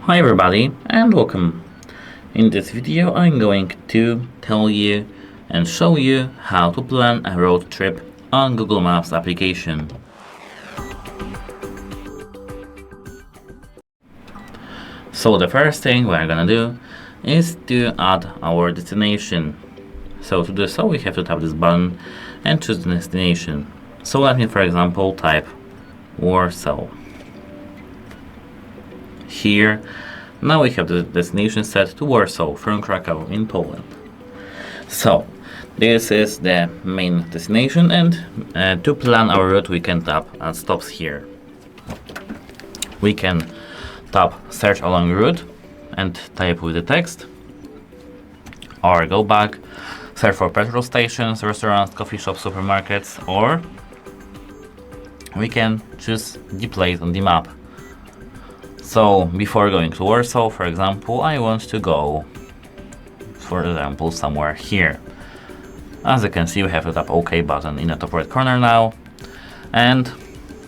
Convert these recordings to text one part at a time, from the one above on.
Hi everybody and welcome. In this video I'm going to tell you and show you how to plan a road trip on Google Maps application. So the first thing we're gonna do is to add our destination. So to do so we have to tap this button and choose the destination. So let me for example type Warsaw. Here, now we have the destination set to Warsaw from Krakow in Poland. So, this is the main destination, and to plan our route we can tap at stops here. We can tap search along route and type with the text, or go back, search for petrol stations, restaurants, coffee shops, supermarkets, or we can choose the place on the map. So before going to Warsaw, for example, I want to go, for example, somewhere here. As you can see, we have to tap OK button in the top right corner now. And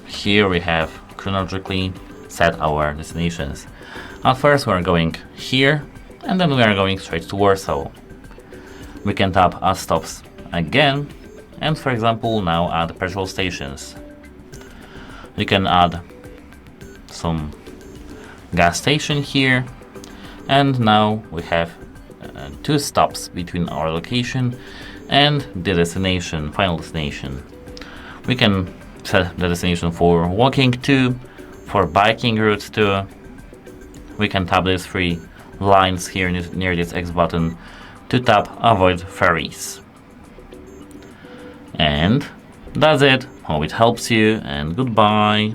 here we have chronologically set our destinations. At first we're going here, and then we are going straight to Warsaw. We can tap add stops again, and for example now add petrol stations. We can add some gas station here, and now we have two stops between our location and the destination, final destination. We can set the destination for walking to, for biking routes to. We can tap these three lines here near this X button to tap avoid ferries. And that's it. Hope it helps you, and goodbye.